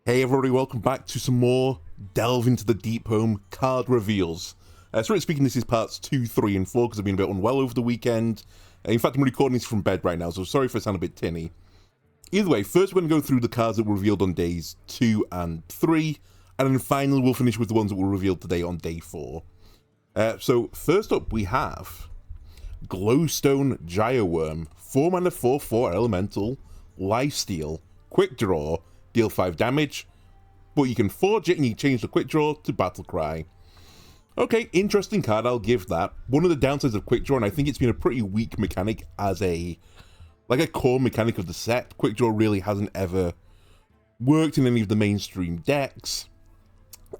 Hey everybody, welcome back to some more Delve into the Deepholm card reveals. So really speaking, this is parts 2, 3, and 4 because I've been a bit unwell over the weekend. In fact, I'm recording this from bed right now, so sorry if I sound a bit tinny. Either way, first we're going to go through the cards that were revealed on days 2 and 3, and then finally we'll finish with the ones that were revealed today on day 4. So first up we have Glowstone Gyroworm, 4 mana 4/4 elemental, lifesteal, quick draw, deal 5 damage, but you can forge it and you change the quick draw to battle cry. Okay, interesting card, I'll give that. One of the downsides of quick draw, and I think it's been a pretty weak mechanic as a core mechanic of the set. Quick draw really hasn't ever worked in any of the mainstream decks,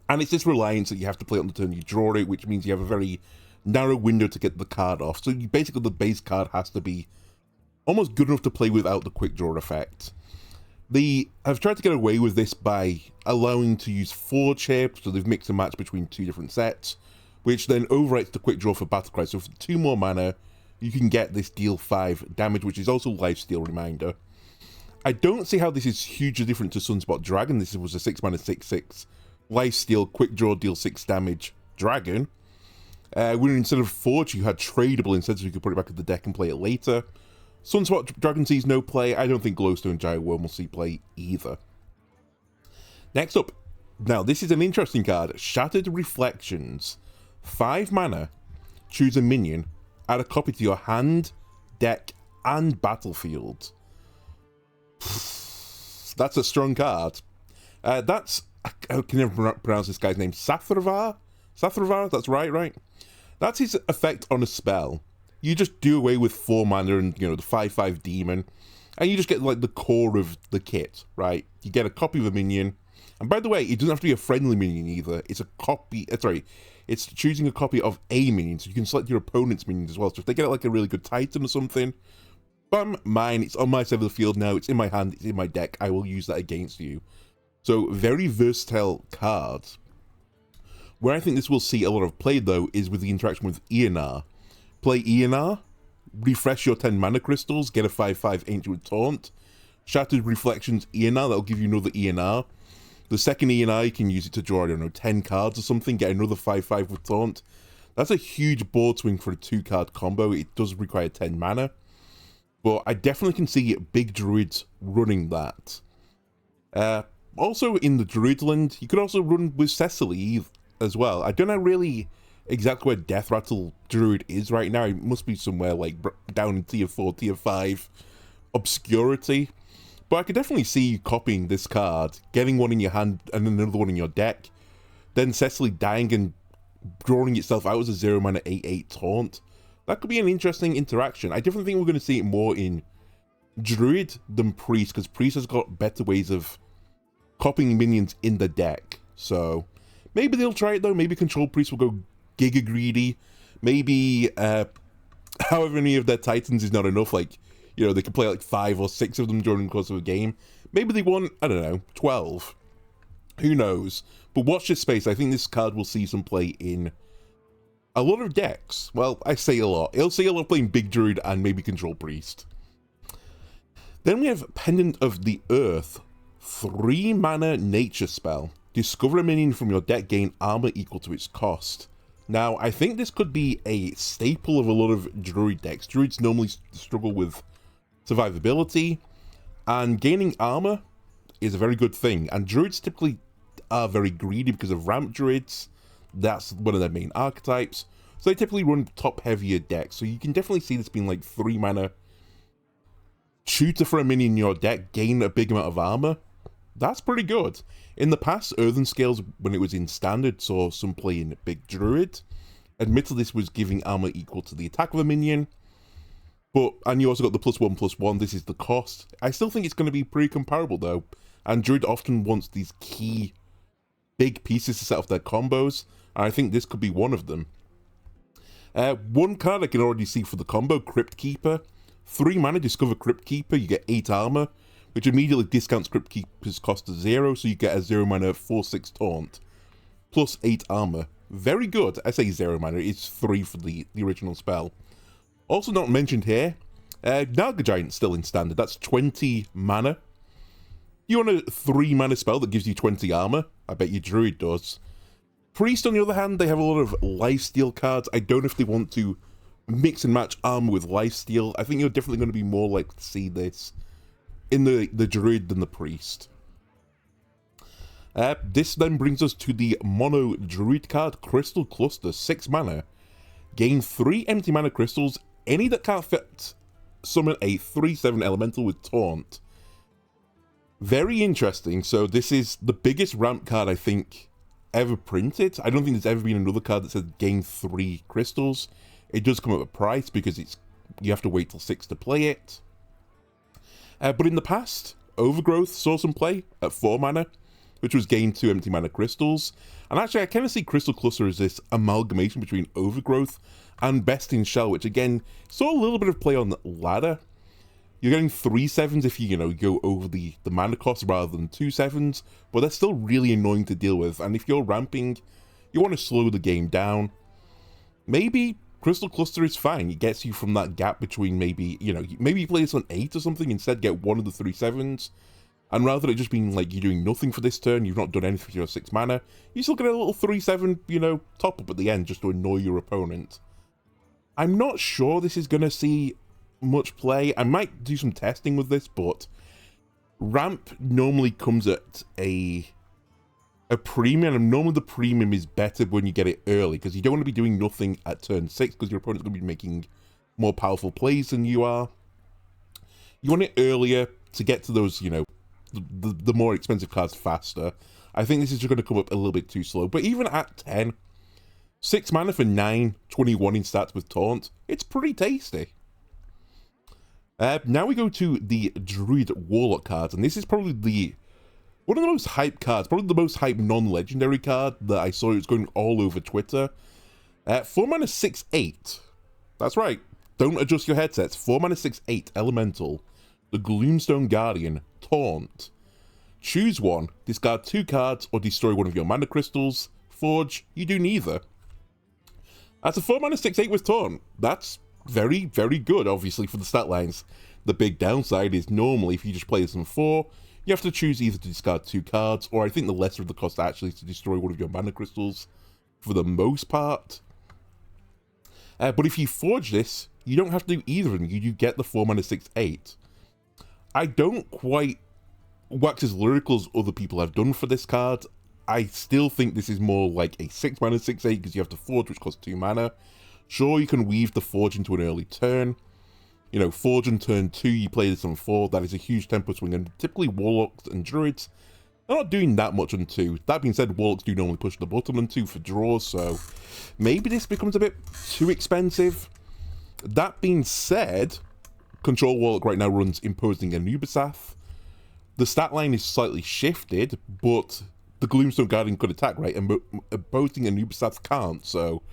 and it's this reliance that you have to play on the turn you draw it, which means you have a very narrow window to get the card off. So basically the base card has to be almost good enough to play without the quick draw effect. I've tried to get away with this by allowing to use forge here, so they've mixed and matched between 2 different sets, which then overwrites the quick draw for battle cry. So for 2 more mana, you can get this deal 5 damage, which is also lifesteal reminder. I don't see how this is hugely different to Sunspot Dragon. This was a 6 mana 6/6 lifesteal quick draw deal 6 damage dragon. Where instead of forge, you had tradable instead, so you could put it back in the deck and play it later. Sunspot Dragon sees no play. I don't think Glowstone Gyroworm will see play either. Next up, now this is an interesting card. Shattered Reflections. 5 mana, choose a minion, add a copy to your hand, deck, and battlefield. That's a strong card. I can never pronounce this guy's name. Sathravar? Sathravar? That's right? That's his effect on a spell. You just do away with 4 mana and, the 5/5 demon, and you just get, the core of the kit, right? You get a copy of a minion, and by the way, it doesn't have to be a friendly minion either. It's a copy, it's choosing a copy of a minion, so you can select your opponent's minions as well. So if they get, a really good Titan or something, bam, mine, it's on my side of the field now, it's in my hand, it's in my deck, I will use that against you. So, very versatile card. Where I think this will see a lot of play, though, is with the interaction with Ionar. Play Ionar, refresh your 10 mana crystals, get a 5/5 Ancient Taunt. Shattered Reflections Ionar, that'll give you another Ionar. The second Ionar, you can use it to draw, 10 cards or something, get another 5/5 with Taunt. That's a huge board swing for a 2-card combo. It does require 10 mana, but I definitely can see big druids running that. Also, in the Druidland, you could also run with Cecily as well. I don't know really exactly where Death Rattle Druid is right now. It must be somewhere down in tier 4, tier 5 obscurity. But I could definitely see you copying this card, getting one in your hand and another one in your deck, then Cecily dying and drawing itself out as a 0 mana 8/8 taunt. That could be an interesting interaction. I definitely think we're going to see it more in Druid than Priest, because Priest has got better ways of copying minions in the deck. So maybe they'll try it though. Maybe Control Priest will go giga greedy. Maybe however many of their Titans is not enough, they can play 5 or 6 of them during the course of a game. Maybe they want, 12. Who knows? But watch this space. I think this card will see some play in a lot of decks. Well, I say a lot. It'll see a lot playing Big Druid and maybe Control Priest. Then we have Pendant of the Earth. 3 mana nature spell. Discover a minion from your deck, gain armor equal to its cost. Now, I think this could be a staple of a lot of Druid decks. Druids normally struggle with survivability, and gaining armor is a very good thing. And Druids typically are very greedy because of Ramp Druids. That's one of their main archetypes. So they typically run top-heavier decks. So you can definitely see this being 3 mana. Tutor for a minion in your deck, gain a big amount of armor. That's pretty good. In the past, Earthen Scales, when it was in Standard, saw some play in Big Druid. Admittedly, this was giving armor equal to the attack of a minion. And you also got the +1/+1, this is the cost. I still think it's going to be pretty comparable though. And Druid often wants these key big pieces to set off their combos. And I think this could be one of them. One card I can already see for the combo, Crypt Keeper. 3 mana, discover Crypt Keeper, you get 8 armor, which immediately discounts Crypt Keeper's cost to 0, so you get a 0 mana 4/6 taunt, plus 8 armor. Very good. I say 0 mana, it's 3 for the original spell. Also not mentioned here, Naga Giant still in Standard, that's 20 mana. You want a 3-mana spell that gives you 20 armor? I bet your druid does. Priest, on the other hand, they have a lot of lifesteal cards. I don't know if they want to mix and match armor with lifesteal. I think you're definitely going to be more likely to see this in the druid than the priest. This then brings us to the mono druid card, Crystal Cluster, 6 mana. Gain 3 empty mana crystals. Any that can't fit, summon a 3/7 elemental with taunt. Very interesting. So this is the biggest ramp card I think ever printed. I don't think there's ever been another card that says gain 3 crystals. It does come at a price because you have to wait till 6 to play it. But in the past, Overgrowth saw some play at 4 mana, which was gain 2 empty mana crystals. And actually, I kind of see Crystal Cluster as this amalgamation between Overgrowth and Best in Shell, which again, saw a little bit of play on the ladder. You're getting 3/7s if you go over the mana cost rather than 2/7s, but they're still really annoying to deal with. And if you're ramping, you want to slow the game down. Maybe Crystal Cluster is fine. It gets you from that gap between maybe you play this on 8 or something, instead get one of the 3/7s. And rather than it just being like you're doing nothing for this turn, you've not done anything for your 6 mana, you still get a little 3/7, top up at the end just to annoy your opponent. I'm not sure this is going to see much play. I might do some testing with this, but ramp normally comes at a premium, and normally the premium is better when you get it early, because you don't want to be doing nothing at turn 6, because your opponent's going to be making more powerful plays than you are. You want it earlier to get to those, the more expensive cards faster. I think this is just going to come up a little bit too slow, but even at 10, 6 mana for 9, 21 in stats with taunt, it's pretty tasty. Now we go to the Druid Warlock cards, and this is probably one of the most hyped cards, probably the most hyped non-legendary card that I saw. It was going all over Twitter. 4 mana 6/8. That's right. Don't adjust your headsets. 4 mana 6/8 elemental. The Gloomstone Guardian. Taunt. Choose one. Discard 2 cards or destroy one of your mana crystals. Forge. You do neither. That's a 4 mana 6/8 with taunt. That's very, very good, obviously, for the stat lines. The big downside is normally if you just play this on 4, you have to choose either to discard 2 cards, or I think the lesser of the cost actually is to destroy one of your mana crystals for the most part. But if you forge this, you don't have to do either of them. You do get the 4 mana 6/8. I don't quite wax as lyrical as other people have done for this card. I still think this is more like a 6 mana 6/8 because you have to forge, which costs 2 mana. Sure, you can weave the forge into an early turn. Forge on turn 2, you play this on 4. That is a huge tempo swing, and typically Warlocks and Druids are not doing that much on 2. That being said, Warlocks do normally push the button on 2 for draws, so maybe this becomes a bit too expensive. That being said, Control Warlock right now runs Imposing Anubisath. The stat line is slightly shifted, but the Gloomstone Guardian could attack, right? And Imposing Anubisath can't, so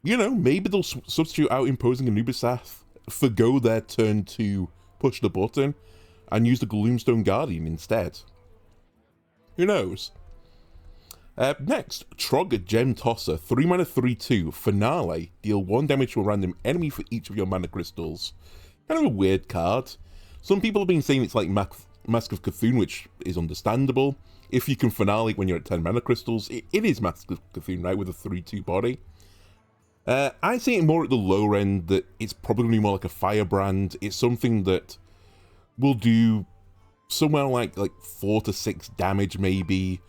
maybe they'll substitute out Imposing Anubisath, forgo their turn to push the button, and use the Gloomstone Guardian instead. Who knows? Next, Trog Gem Tosser, 3 mana 3/2, Finale. Deal 1 damage to a random enemy for each of your mana crystals. Kind of a weird card. Some people have been saying it's like Mask of Cthulhu, which is understandable. If you can Finale when you're at 10 mana crystals, it is Mask of Cthulhu, right, with a 3/2 body. I see it more at the lower end, that it's probably going to be more like a Firebrand. It's something that will do somewhere like 4 to 6 damage maybe,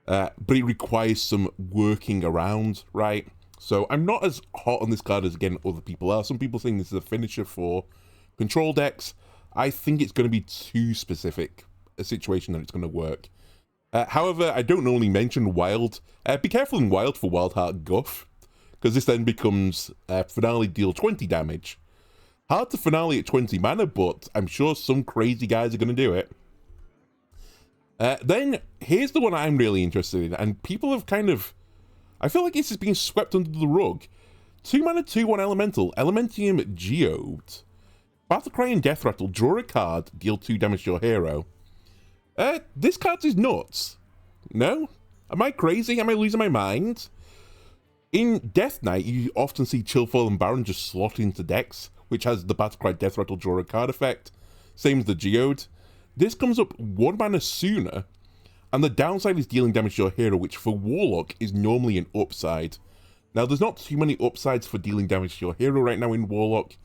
but it requires some working around, right? So I'm not as hot on this card as, again, other people are. Some people think this is a finisher for control decks. I think it's going to be too specific a situation that it's going to work. However, I don't normally mention Wild. Be careful in Wild for Wildheart Guff, because this then becomes Finale deal 20 damage. Hard to Finale at 20 mana, but I'm sure some crazy guys are going to do it. Then, here's the one I'm really interested in, and people have I feel like this is being swept under the rug. 2 mana 2/1 Elemental, Elementium Geode. Battlecry and Death Rattle, draw a card, deal 2 damage to your hero. This card is nuts. No? Am I crazy? Am I losing my mind? In Death Knight, you often see Chillfoil and Baron just slot into decks, which has the Battlecry Death Rattle draw a card effect. Same as the Geode. This comes up 1 mana sooner, and the downside is dealing damage to your hero, which for Warlock is normally an upside. Now, there's not too many upsides for dealing damage to your hero right now in Warlock.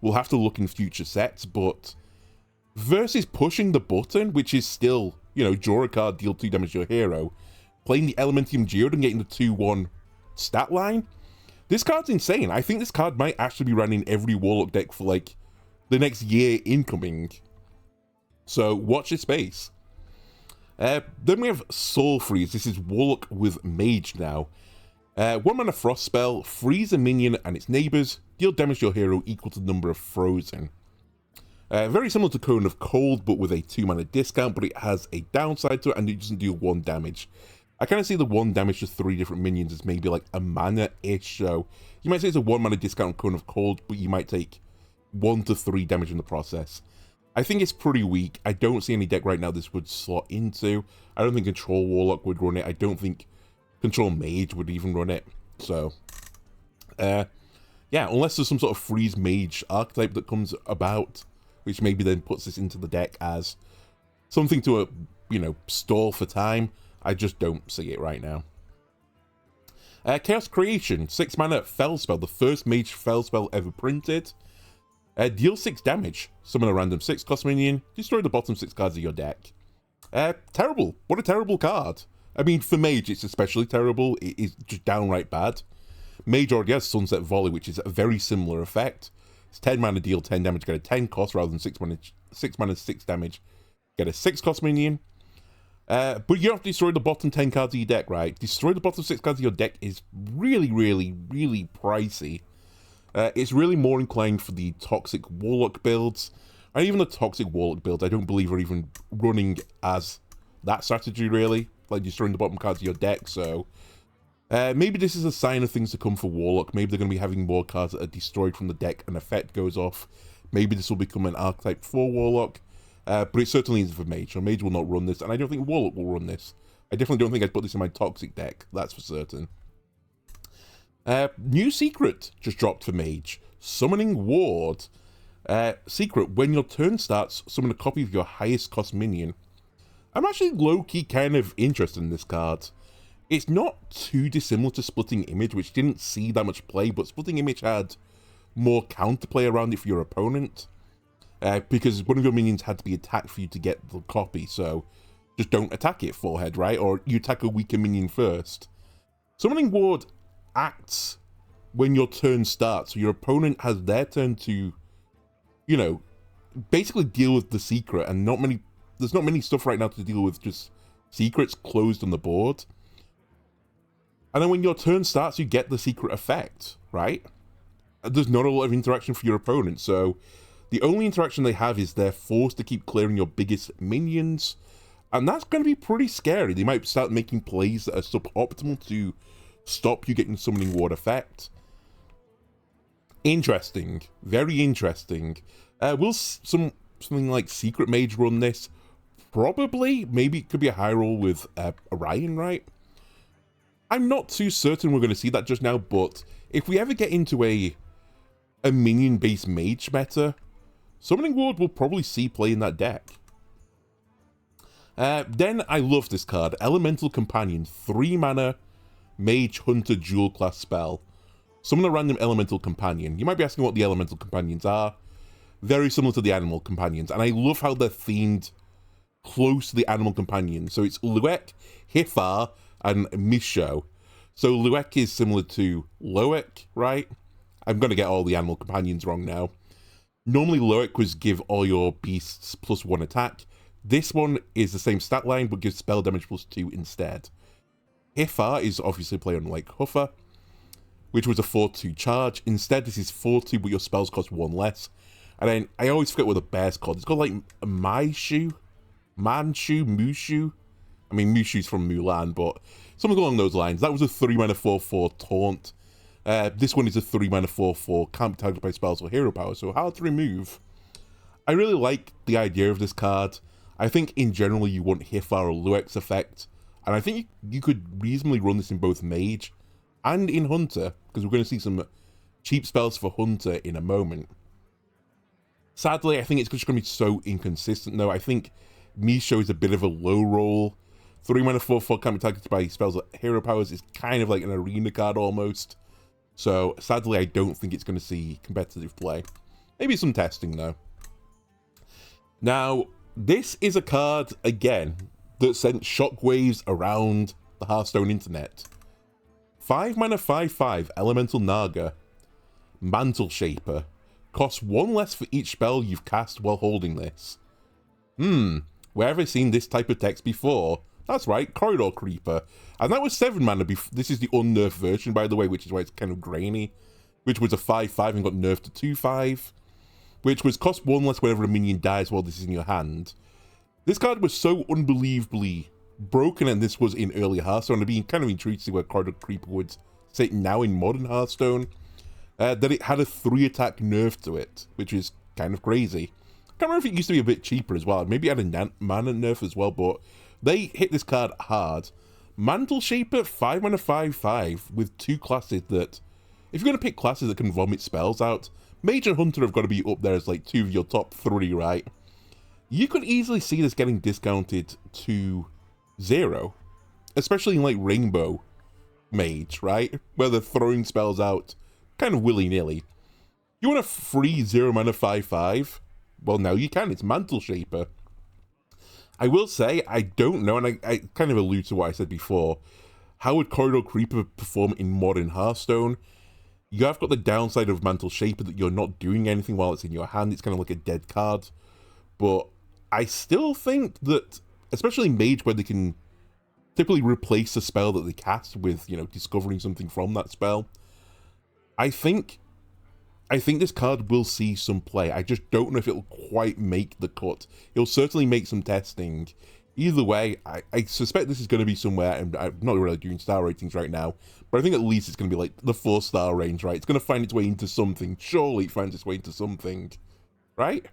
We'll have to look in future sets, but versus pushing the button, which is still, you know, draw a card, deal 2 damage to your hero, playing the Elementium Geode and getting the 2-1 stat line, this card's insane. I think this card might actually be running every Warlock deck for, like, the next year incoming. So, watch this space. Then we have Soul Freeze. This is Warlock with Mage now. 1 mana Frost spell, freeze a minion and its neighbours, deal damage to your hero equal to the number of frozen. Very similar to Cone of Cold, but with a 2 mana discount, but it has a downside to it, and it doesn't do 1 damage. I kind of see the 1 damage to 3 different minions as maybe like a mana-ish, so you might say it's a 1 mana discount on Cone of Cold, but you might take 1 to 3 damage in the process. I think it's pretty weak. I don't see any deck right now this would slot into. I don't think Control Warlock would run it. I don't think Control Mage would even run it. So, yeah, unless there's some sort of Freeze Mage archetype that comes about, which maybe then puts this into the deck as something to, you know, stall for time. I just don't see it right now. Chaos Creation, 6 mana Fell Spell, the first Mage Fell Spell ever printed. Deal 6 damage, summon a random 6-cost minion, destroy the bottom 6 cards of your deck. Terrible. What a terrible card. I mean, for Mage, it's especially terrible. It is just downright bad. Mage already has Sunset Volley, which is a very similar effect. It's 10 mana, deal 10 damage, get a 10 cost rather than 6 mana, 6 damage. Get a 6-cost minion. But you don't have to destroy the bottom 10 cards of your deck, right? Destroy the bottom 6 cards of your deck is really, really, really pricey. It's really more inclined for the Toxic Warlock builds. And even the Toxic Warlock builds, I don't believe are even running as that strategy, really. Like destroying the bottom cards of your deck, so maybe this is a sign of things to come for Warlock. Maybe they're going to be having more cards that are destroyed from the deck and effect goes off. Maybe this will become an archetype for Warlock, but it certainly isn't for Mage. So Mage will not run this, and I don't think Warlock will run this. I definitely don't think I'd put this in my Toxic deck, that's for certain. New secret just dropped for Mage. Summoning Ward. Secret, when your turn starts, summon a copy of your highest cost minion. I'm actually low-key kind of interested in this card. It's not too dissimilar to Splitting Image, which didn't see that much play, but Splitting Image had more counterplay around it for your opponent. Because one of your minions had to be attacked for you to get the copy, so just don't attack it, forehead, right? Or you attack a weaker minion first. Summoning Ward acts when your turn starts, so your opponent has their turn to, you know, basically deal with the secret, and there's not many stuff right now to deal with, just secrets closed on the board. And then when your turn starts, you get the secret effect, right? There's not a lot of interaction for your opponent, so the only interaction they have is they're forced to keep clearing your biggest minions, and that's going to be pretty scary. They might start making plays that are suboptimal to stop you getting Summoning Ward effect. Interesting. Very interesting. Will something like Secret Mage run this? Probably. Maybe it could be a high roll with Orion, right? I'm not too certain we're going to see that just now, but if we ever get into a minion-based mage meta, Summoning Ward will probably see play in that deck. Then I love this card. Elemental Companion. 3 mana, Mage Hunter dual class spell. Summon a random Elemental Companion. You might be asking what the Elemental Companions are. Very similar to the Animal Companions, and I love how they're themed close to the Animal Companions. So it's Luek, Hifar, and Misho. So Luek is similar to Loek, right? I'm going to get all the Animal Companions wrong now. Normally Loek was give all your beasts +1 attack. This one is the same stat line, but gives spell damage +2 instead. Hifar is obviously play on like Huffer, which was a 4-2 charge. Instead, this is 4-2, but your spells cost 1 less. And then, I always forget what the bear's called. It's called like Maishu? Manshu? Mushu? I mean, Mushu's from Mulan, but something along those lines. That was a 3 mana 4-4 taunt. This one is a 3 mana 4-4, can't be targeted by spells or hero power, so hard to remove. I really like the idea of this card. I think in general you want Hifar or Luek's effect, and I think you could reasonably run this in both Mage and in Hunter, because we're going to see some cheap spells for Hunter in a moment. Sadly, I think it's just going to be so inconsistent, though. I think Misho is a bit of a low roll. 3 mana 4/4 can't be targeted by spells like hero powers is kind of like an arena card almost. So, sadly, I don't think it's going to see competitive play. Maybe some testing, though. Now, this is a card, again, that sent shockwaves around the Hearthstone internet. 5 mana 5/5 Elemental Naga. Mantle Shaper. Costs 1 less for each spell you've cast while holding this. Where have I seen this type of text before? That's right, Corridor Creeper. And that was 7 mana before. This is the unnerfed version, by the way, which is why it's kind of grainy. Which was a 5/5 and got nerfed to 2/5. Which was cost 1 less whenever a minion dies while this is in your hand. This card was so unbelievably broken, and this was in early Hearthstone. I'd be kind of intrigued to see where Corridor Creeper would sit now in modern Hearthstone. That it had a 3-attack nerf to it, which is kind of crazy. I can't remember if it used to be a bit cheaper as well. Maybe it had a mana nerf as well, but they hit this card hard. Mantle Shaper, 5 mana 5/5 with 2 classes that, if you're going to pick classes that can vomit spells out, Mage and Hunter have got to be up there as like 2 of your top 3, right? You could easily see this getting discounted to 0, especially in like Rainbow Mage, right? Where they're throwing spells out kind of willy-nilly. You want a free 0 mana 5/5? Well, now you can. It's Mantle Shaper. I will say, I don't know, and I kind of allude to what I said before. How would Corridor Creeper perform in modern Hearthstone? You have got the downside of Mantle Shaper that you're not doing anything while it's in your hand. It's kind of like a dead card. But I still think that, especially Mage, where they can typically replace a spell that they cast with, you know, discovering something from that spell. I think this card will see some play. I just don't know if it'll quite make the cut. It'll certainly make some testing. Either way, I suspect this is going to be somewhere, and I'm not really doing star ratings right now, but I think at least it's going to be like the 4-star range, right? It's going to find its way into something. Surely it finds its way into something, right?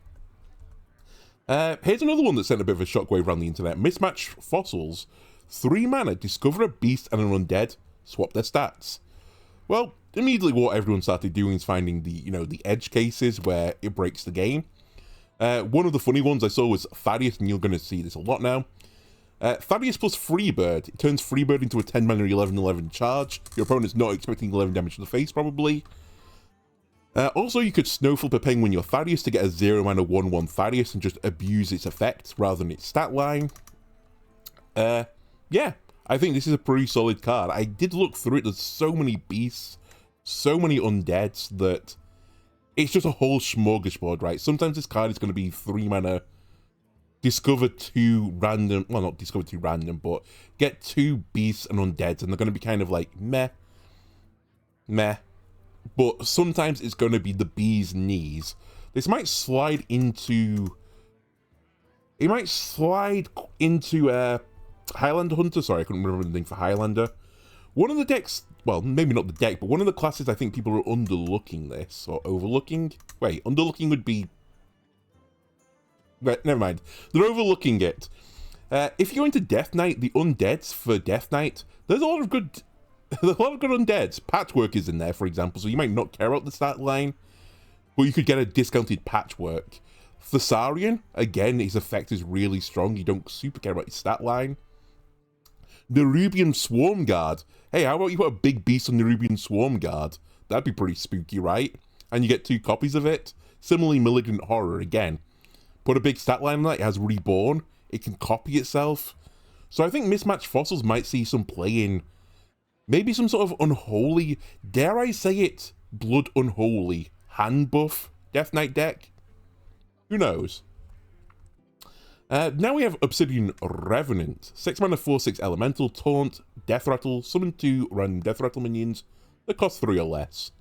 Here's another one that sent a bit of a shockwave around the internet. Mismatch Fossils. 3 mana, discover a beast and an undead, swap their stats. Well, immediately what everyone started doing is finding the, you know, the edge cases where it breaks the game. One of the funny ones I saw was Thaddeus, and you're going to see this a lot now. Thaddeus plus Freebird. It turns Freebird into a 10 mana 11/11 charge. Your opponent's not expecting 11 damage to the face, probably. Also, you could Snowflip a Penguin your Thaddeus to get a 0 mana 1/1 Thaddeus and just abuse its effect rather than its stat line. Yeah, I think this is a pretty solid card. I did look through it. There's so many beasts, so many undeads that it's just a whole smorgasbord, right? Sometimes this card is going to be 3 mana, discover 2 random, well, not discover 2 random, but get 2 beasts and undeads, and they're going to be kind of like meh. But sometimes it's going to be the bee's knees. This might slide into, Highlander Hunter. Sorry, I couldn't remember the name for Highlander. One of the decks, well, maybe not the deck, but one of the classes I think people are underlooking this, or overlooking. Wait, underlooking would be, never mind. They're overlooking it. If you're into Death Knight, the undeads for Death Knight, there's a lot of good undeads. Patchwork is in there, for example, so you might not care about the stat line, but you could get a discounted Patchwork. Thessarian, again, his effect is really strong. You don't super care about his stat line. Nerubian Swarm Guard. Hey, how about you put a big beast on Nerubian Swarm Guard? That'd be pretty spooky, right? And you get 2 copies of it. Similarly, Malignant Horror, again. Put a big stat line on that. It has Reborn. It can copy itself. So I think Mismatched Fossils might see some play in maybe some sort of unholy, dare I say it, Blood Unholy hand buff Death Knight deck. Who knows? Now we have Obsidian Revenant. 6 mana 4/6 Elemental, Taunt, Death Rattle, summon 2 random Death Rattle minions that cost 3 or less.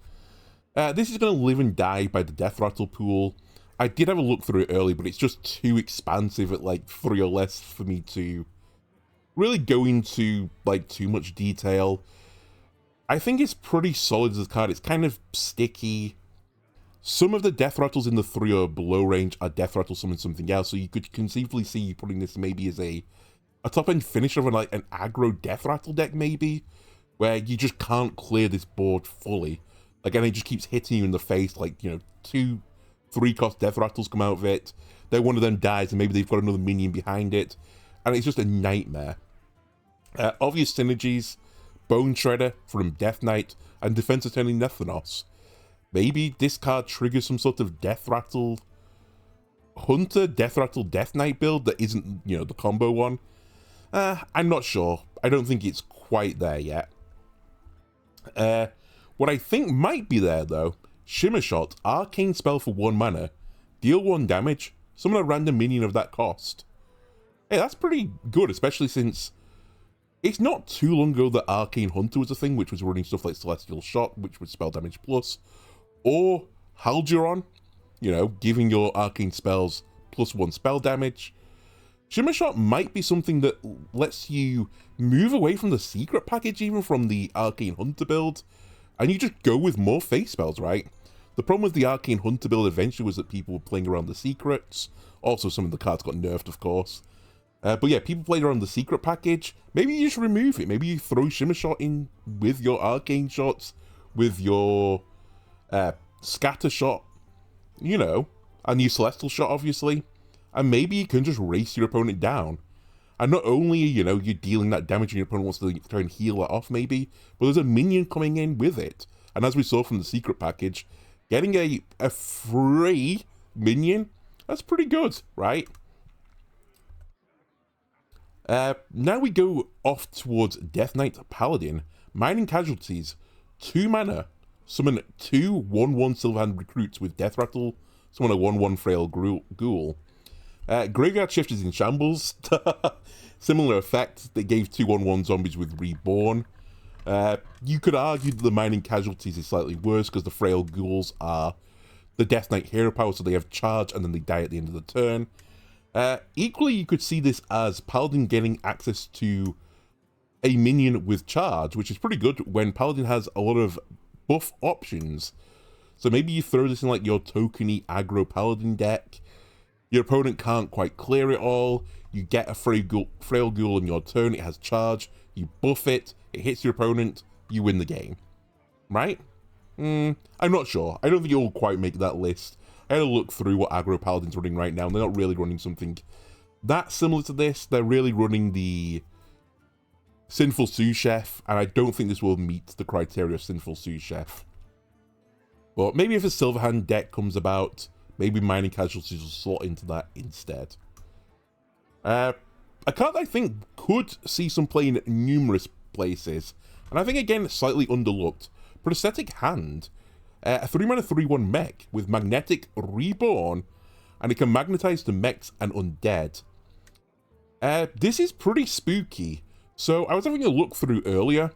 This is going to live and die by the Death Rattle pool. I did have a look through it early, but it's just too expansive at like 3 or less for me to really go into like too much detail. I think it's pretty solid as a card. It's kind of sticky. Some of the Death Rattles in the 3 or below range are Death Rattle summon something else, so you could conceivably see you putting this maybe as a top-end finisher of like an aggro Death Rattle deck, maybe, where you just can't clear this board fully. Like, and it just keeps hitting you in the face, like, you know, 3-cost Death Rattles come out of it. Then one of them dies, and maybe they've got another minion behind it, and it's just a nightmare. Obvious synergies: Bone Shredder from Death Knight and Defense Attorney Nethanos. Maybe this card triggers some sort of Death Rattle Hunter, Death Rattle Death Knight build that isn't, you know, the combo one. I'm not sure. I don't think it's quite there yet. What I think might be there, though, Shimmer Shot, arcane spell for 1 mana, deal 1 damage, summon a random minion of that cost. Hey, that's pretty good, especially since it's not too long ago that Arcane Hunter was a thing, which was running stuff like Celestial Shot, which was spell damage plus, or Halduron, you know, giving your arcane spells +1 spell damage. Shimmer Shot might be something that lets you move away from the secret package, even from the Arcane Hunter build, and you just go with more face spells, right? The problem with the Arcane Hunter build eventually was that people were playing around the secrets. Also, some of the cards got nerfed, of course. But yeah, people played around the secret package. Maybe you just remove it. Maybe you throw Shimmer Shot in with your Arcane Shots, with your Scatter Shot, you know, and your Celestial Shot, obviously. And maybe you can just race your opponent down. And not only, you know, you're dealing that damage and your opponent wants to try and heal it off, maybe, but there's a minion coming in with it. And as we saw from the secret package, getting a free minion, that's pretty good, right? Now we go off towards Death Knight Paladin. Mining Casualties, 2 mana, summon 2 1/1 Silverhand Recruits with Death Rattle, summon a 1/1 Frail Ghoul. Graveyard Shift is in shambles. Similar effect, they gave 2 1/1 zombies with Reborn. You could argue that the Mining Casualties is slightly worse because the Frail Ghouls are the Death Knight hero power, so they have charge and then they die at the end of the turn. Equally, you could see this as Paladin getting access to a minion with charge, which is pretty good when Paladin has a lot of buff options. So maybe you throw this in like your tokeny aggro Paladin deck. Your opponent can't quite clear it all. You get a Frail Ghoul on your turn, it has charge, you buff it, it hits your opponent, you win the game. Right? I'm not sure. I don't think it'll quite make that list. I had to look through what aggro Paladin's running right now, and they're not really running something that similar to this. They're really running the Sinful Sous Chef, and I don't think this will meet the criteria of Sinful Sous Chef. But maybe if a Silverhand deck comes about, maybe Mining Casualties will slot into that instead. A card I think could see some play in numerous places, and I think again slightly underlooked. Prosthetic Hand, a 3-mana 3/1 mech with Magnetic Reborn, and it can magnetize to mechs and undead. This is pretty spooky. So I was having a look through earlier,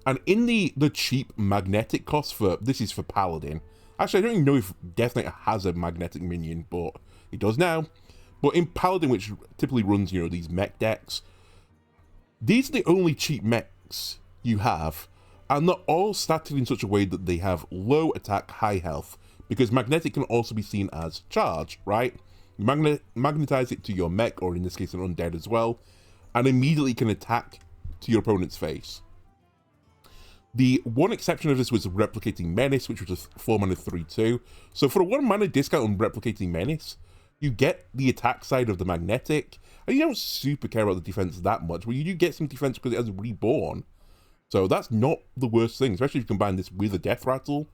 and in the cheap magnetic cost for this is for Paladin. Actually, I don't even know if Death Knight has a magnetic minion, but it does now. But in Paladin, which typically runs, you know, these mech decks, these are the only cheap mechs you have, and they're all statted in such a way that they have low attack, high health, because magnetic can also be seen as charge, right? You magnetize it to your mech, or in this case an undead as well, and immediately can attack to your opponent's face. The one exception of this was Replicating Menace, which was a 4-mana 3/2. So for a 1-mana discount on Replicating Menace, you get the attack side of the magnetic, and you don't super care about the defense that much, but you do get some defense because it has Reborn. So that's not the worst thing, especially if you combine this with a Death Rattle.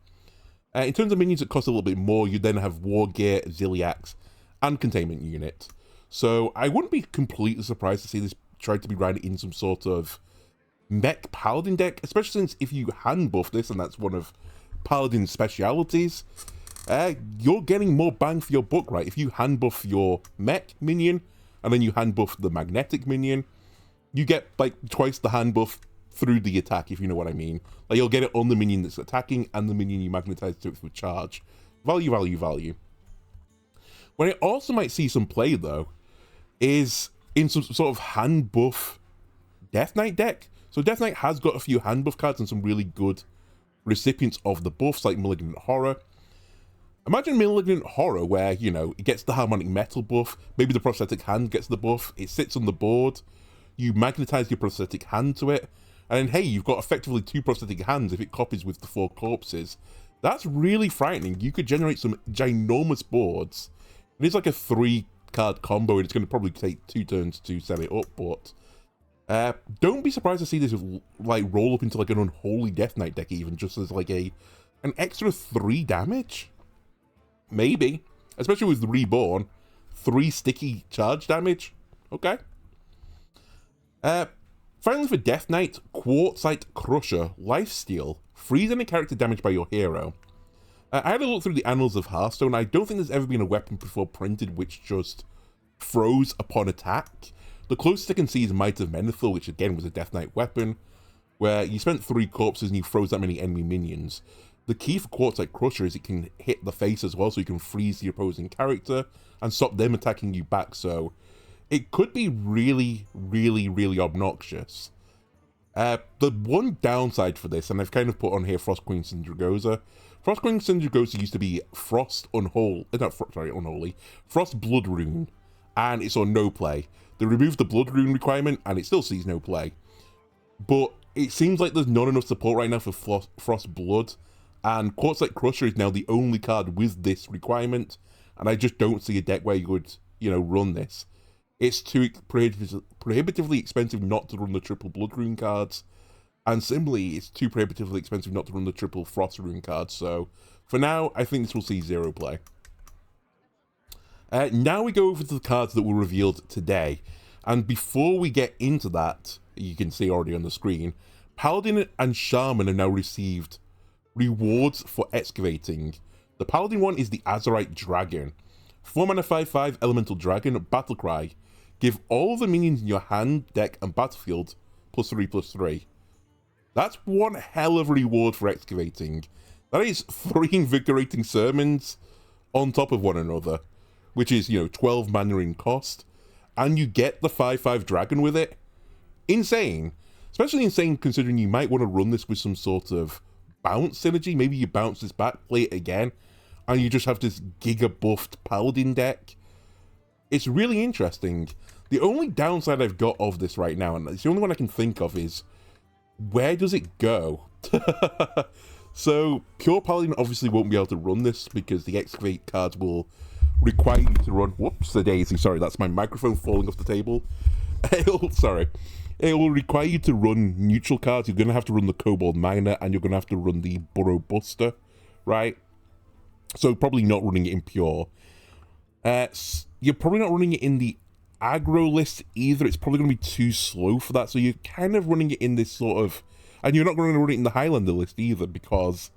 In terms of minions that cost a little bit more, you then have War Gear, Ziliax, and Containment Unit. So I wouldn't be completely surprised to see this tried to be ran in some sort of mech Paladin deck, especially since if you hand buff this, and that's one of Paladin's specialities, you're getting more bang for your buck, right? If you hand buff your mech minion, and then you hand buff the magnetic minion, you get like twice the hand buff through the attack, if you know what I mean. Like you'll get it on the minion that's attacking, and the minion you magnetize to it for charge. Value, value, value. When it also might see some play, though, is in some sort of hand buff Death Knight deck. So Death Knight has got a few hand buff cards and some really good recipients of the buffs, like Malignant Horror. Imagine Malignant Horror where, you know, it gets the Harmonic Metal buff, maybe the Prosthetic Hand gets the buff, it sits on the board, you magnetize your Prosthetic Hand to it, and then hey, you've got effectively 2 Prosthetic Hands if it copies with the 4 corpses. That's really frightening. You could generate some ginormous boards. It is like a 3-card combo, and it's going to probably take 2 turns to set it up, but don't be surprised to see this like roll up into like an Unholy Death Knight deck even, just as like an extra 3 damage. Maybe. Especially with Reborn. 3 sticky charge damage. Okay. Finally for Death Knight, Quartzite Crusher, Lifesteal. Freeze any character damaged by your hero. I had a look through the annals of Hearthstone. I don't think there's ever been a weapon before printed which just froze upon attack. The closest I can see is Might of Menethil, which again was a Death Knight weapon, where you spent 3 corpses and you froze that many enemy minions. The key for Quartzite Crusher is it can hit the face as well, so you can freeze the opposing character and stop them attacking you back, so it could be really, really, really obnoxious. The one downside for this, and I've kind of put on here Frost Queen Syndragosa. Frost Queen Syndragosa used to be Frost Unholy, Unholy, Frost Blood Rune, and it's on no play. They removed the Blood Rune requirement, and it still sees no play. But it seems like there's not enough support right now for Frost Blood, and Quartzite Crusher is now the only card with this requirement, and I just don't see a deck where you would, run this. It's too prohibitively expensive not to run the triple Blood Rune cards, and similarly, it's too prohibitively expensive not to run the triple Frost Rune cards, so for now, I think this will see 0 play. Now we go over to the cards that were revealed today, and before we get into that, you can see already on the screen, Paladin and Shaman have now received rewards for excavating. The Paladin one is the Azerite Dragon. 4 mana 5/5 Elemental Dragon, Battlecry. Give all the minions in your hand, deck, and battlefield +3/+3. That's one hell of a reward for excavating. That is 3 invigorating sermons on top of one another, which is, 12 mana in cost, and you get the 5/5 dragon with it. Insane. Especially insane considering you might want to run this with some sort of bounce synergy. Maybe you bounce this back, play it again, and you just have this giga-buffed paladin deck. It's really interesting. The only downside I've got of this right now, and it's the only one I can think of, is where does it go? So, Pure Paladin obviously won't be able to run this because the Excavate cards will require you to run... Whoops, the daisy, sorry, that's my microphone falling off the table. Sorry. It will require you to run neutral cards. You're going to have to run the Kobold Miner, and you're going to have to run the Burrow Buster, right? So, probably not running it in Pure. You're probably not running it in the aggro list either. It's probably going to be too slow for that, so you're kind of running it in this sort of... And you're not going to run it in the Highlander list either, because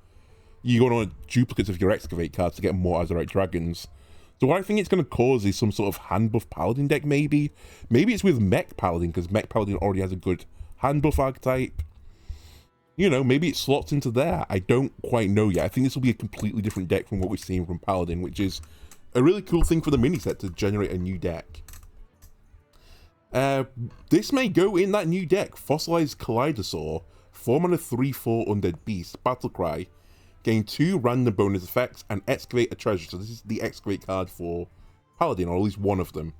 you're going to want duplicates of your Excavate cards to get more Azerite Dragons. So what I think it's going to cause is some sort of hand buff Paladin deck, maybe. Maybe it's with Mech Paladin, because Mech Paladin already has a good hand buff archetype. Maybe it slots into there. I don't quite know yet. I think this will be a completely different deck from what we've seen from Paladin, which is a really cool thing for the mini set to generate a new deck. This may go in that new deck. Fossilized Kaleidosaur, 4 mana 3/4 Undead Beast, Battlecry, gain 2 random bonus effects, and excavate a treasure. So this is the excavate card for Paladin, or at least one of them.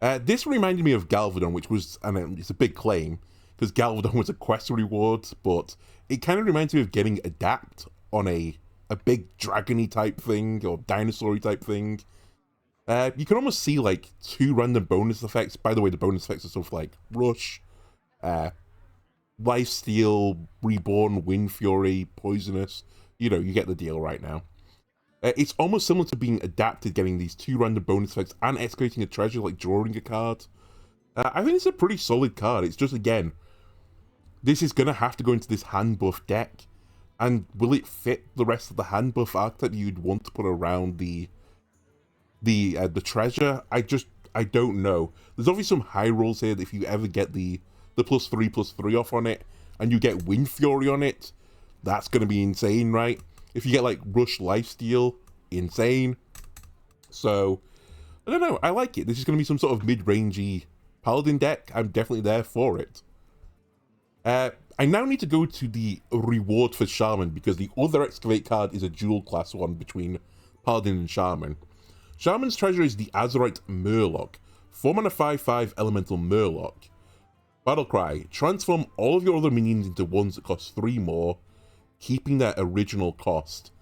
This reminded me of Galvadon, which was, and it's a big claim, because Galvadon was a quest reward, but it kind of reminds me of getting Adapt on a big dragony type thing, or dinosaur-y type thing. You can almost see like 2 random bonus effects. By the way, the bonus effects are stuff like Rush, Lifesteal, Reborn, Wind Fury, Poisonous. You get the deal right now. It's almost similar to being adapted, getting these 2 random bonus effects and excavating a treasure, like drawing a card. I think it's a pretty solid card. It's just, again, this is going to have to go into this hand buff deck. And will it fit the rest of the hand buff archetype you'd want to put around the treasure? I don't know. There's obviously some high rolls here that if you ever get the +3/+3 off on it, and you get Wind Fury on it, that's going to be insane, right? If you get like Rush Lifesteal, insane. So, I don't know, I like it. This is going to be some sort of mid-rangey Paladin deck. I'm definitely there for it. I now need to go to the reward for Shaman, because the other Excavate card is a dual class one between Paladin and Shaman. Shaman's treasure is the Azerite Murloc, 4 mana 5/5 Elemental Murloc. Battlecry, transform all of your other minions into ones that cost 3 more. keeping their original cost.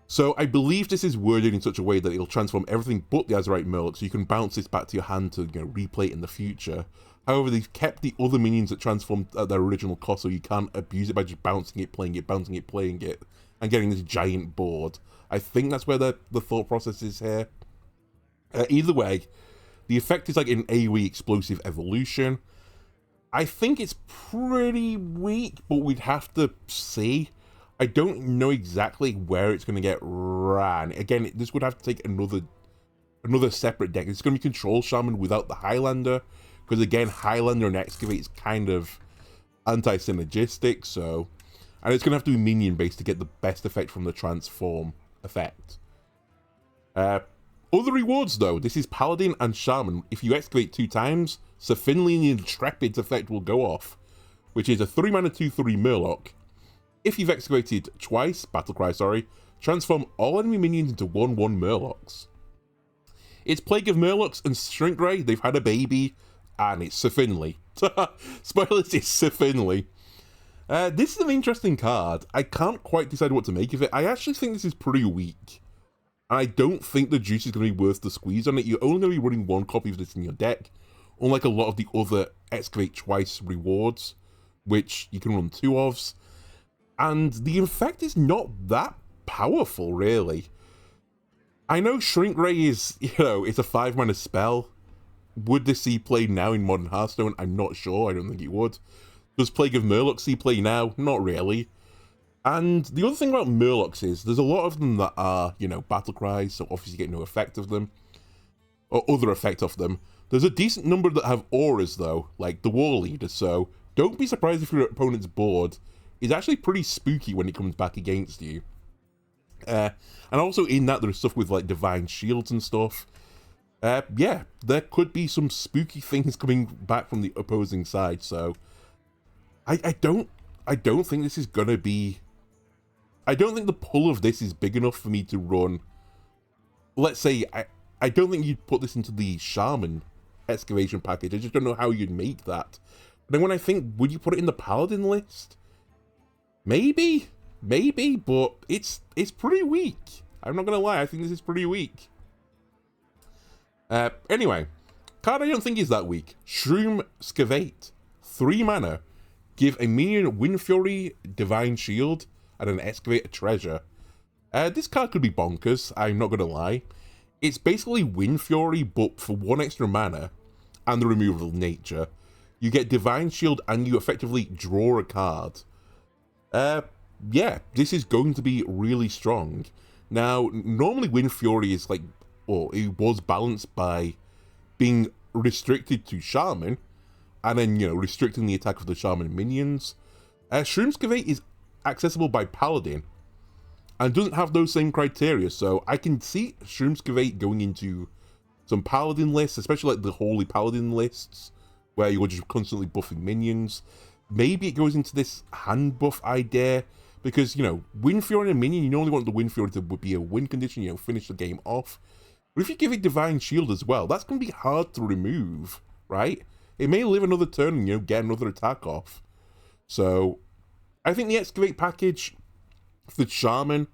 So I believe this is worded in such a way that it'll transform everything but the Azerite Murloc, so you can bounce this back to your hand to replay it in the future. However, they've kept the other minions that transform at their original cost, so you can't abuse it by just bouncing it, playing it, bouncing it, playing it, and getting this giant board. I think that's where the thought process is here. Either way, the effect is like an AoE explosive evolution. I think it's pretty weak, but we'd have to see. I don't know exactly where it's going to get ran. Again, this would have to take another separate deck. It's going to be Control Shaman without the Highlander, because again, Highlander and Excavate is kind of anti-synergistic, so... And it's going to have to be minion-based to get the best effect from the Transform effect. Other rewards, though. This is Paladin and Shaman. If you excavate 2 times, Sir Finley and the Intrepid's effect will go off, which is a 3-mana 2/3 Murloc. If you've excavated twice, Battlecry, sorry, transform all enemy minions into 1/1 Murlocs. It's Plague of Murlocs and Shrinkray. They've had a baby, and it's Sir Finley. Spoilers, it's Sir Finley. This is an interesting card. I can't quite decide what to make of it. I actually think this is pretty weak. I don't think the juice is going to be worth the squeeze on it. You're only going to be running 1 copy of this in your deck, unlike a lot of the other Excavate Twice rewards, which you can run 2 of. And the effect is not that powerful, really. I know Shrinkray is, it's a 5-mana spell. Would this see play now in Modern Hearthstone? I'm not sure. I don't think it would. Does Plague of Murlocs see play now? Not really. And the other thing about Murlocs is, there's a lot of them that are, battle cries, so obviously you get no effect of them, or other effect of them. There's a decent number that have auras, though, like the War Leader, so don't be surprised if your opponent's board is actually pretty spooky when it comes back against you. And also in that, there's stuff with, like, Divine Shields and stuff. Yeah, there could be some spooky things coming back from the opposing side, so... I don't think this is gonna be... I don't think the pull of this is big enough for me to run... Let's say, I don't think you'd put this into the Shaman excavation package. I just don't know how you'd make that. But then when I think, would you put it in the Paladin list? Maybe, but it's pretty weak. I'm not gonna lie, I think this is pretty weak. Anyway, card I don't think is that weak. Shroom Scavate. 3 mana. Give a minion Wind Fury, Divine Shield, and an Excavate a treasure. This card could be bonkers, I'm not gonna lie. It's basically Wind Fury, but for 1 extra mana, and the removal of nature, you get Divine Shield and you effectively draw a card. Yeah, this is going to be really strong. Now, normally Wind Fury is like, well, it was balanced by being restricted to Shaman, and then, restricting the attack of the Shaman minions. Shroom Scavate is accessible by Paladin, and doesn't have those same criteria, so I can see Shroom Scavate going into some Paladin lists, especially like the Holy Paladin lists, where you're just constantly buffing minions. Maybe it goes into this hand buff idea, because, Wind Fury and a minion, you normally want the Wind Fury to be a win condition, finish the game off. But if you give it Divine Shield as well, that's going to be hard to remove, right? It may live another turn and, get another attack off. So, I think the Excavate package for the Shaman,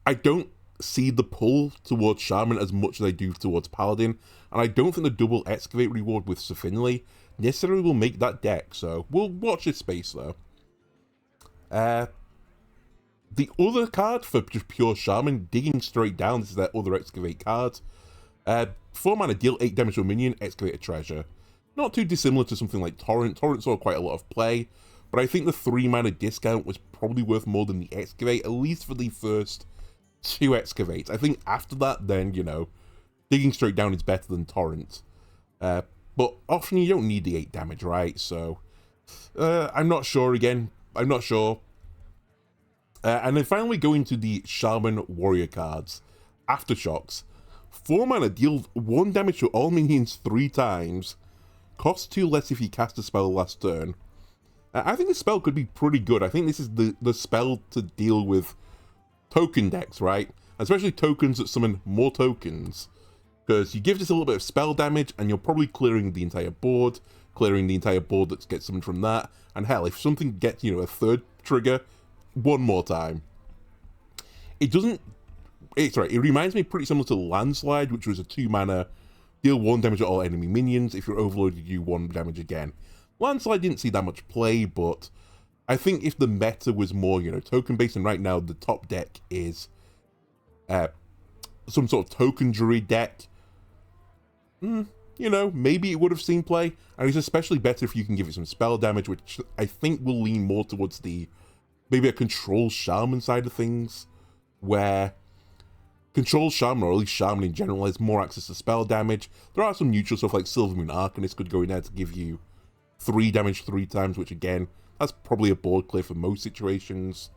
I don't see the pull towards Shaman as much as I do towards Paladin, and I don't think the double Excavate reward with Sir Finley necessarily will make that deck, so we'll watch this space, though. The other card for just pure Shaman, Digging Straight Down, this is their other Excavate card. 4 mana, deal 8 damage to a minion, Excavate a treasure. Not too dissimilar to something like Torrent. Torrent saw quite a lot of play, but I think the 3 mana discount was probably worth more than the Excavate, at least for the first 2 Excavates. I think after that, then, Digging Straight Down is better than Torrent. But often you don't need the 8 damage, right? So, I'm not sure again. I'm not sure. And then finally go into the Shaman Warrior cards. Aftershocks. 4 mana, deal 1 damage to all minions 3 times. Costs 2 less if you cast a spell last turn. I think this spell could be pretty good. I think this is the spell to deal with token decks, right? Especially tokens that summon more tokens. Because you give this a little bit of spell damage, and you're probably clearing the entire board. clearing the entire board that gets summoned from that. And hell, if something gets, a third trigger, one more time. It doesn't... It reminds me pretty similar to Landslide, which was a 2-mana, deal 1 damage at all enemy minions. If you're overloaded, you do 1 damage again. Landslide didn't see that much play, but I think if the meta was more, token-based, and right now the top deck is some sort of token druid deck, maybe it would have seen play. And it's especially better if you can give it some spell damage, which I think will lean more towards the maybe a control shaman side of things, where control shaman, or at least shaman in general, has more access to spell damage. There are some neutral stuff like Silvermoon Arcanist could go in there to give you 3 damage 3 times, which again, that's probably a board clear for most situations.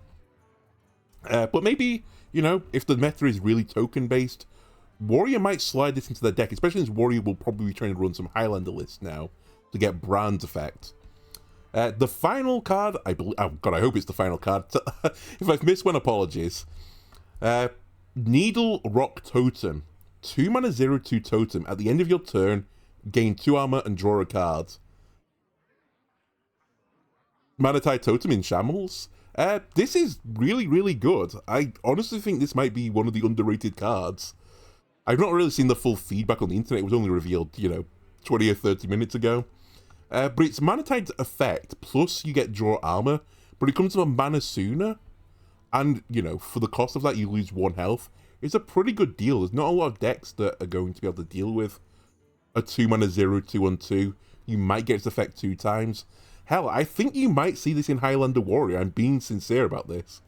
But maybe, if the meta is really token-based, Warrior might slide this into their deck, especially since Warrior will probably be trying to run some Highlander lists now to get Brand effect. The final card, I believe, oh god, I hope it's the final card. If I've missed one, apologies. Needle Rock Totem. 2 mana 0/2 totem. At the end of your turn, gain 2 armor and draw a card. Manatide Totem in Shambles. This is really, really good. I honestly think this might be one of the underrated cards. I've not really seen the full feedback on the internet. It was only revealed, 20 or 30 minutes ago. But it's Manatide's effect, plus you get draw armor, but it comes with a mana sooner. And, for the cost of that, you lose 1 health. It's a pretty good deal. There's not a lot of decks that are going to be able to deal with a 2 mana 0/2 on 2. You might get its effect 2 times. Hell, I think you might see this in Highlander Warrior. I'm being sincere about this.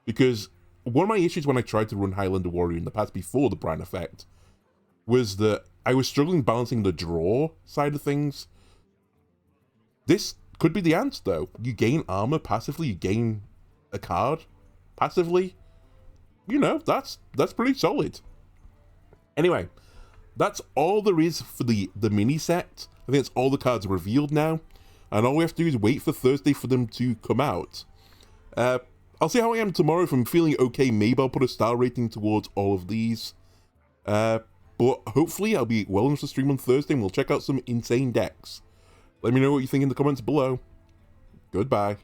Because one of my issues when I tried to run Highlander Warrior in the past before the Bran effect was that I was struggling balancing the draw side of things. This could be the answer, though. You gain armor passively, you gain a card passively. That's pretty solid. Anyway, that's all there is for the mini set. I think that's all the cards revealed now. And all we have to do is wait for Thursday for them to come out. I'll see how I am tomorrow. If I'm feeling okay, maybe I'll put a star rating towards all of these. But hopefully I'll be well enough to stream on Thursday and we'll check out some insane decks. Let me know what you think in the comments below. Goodbye.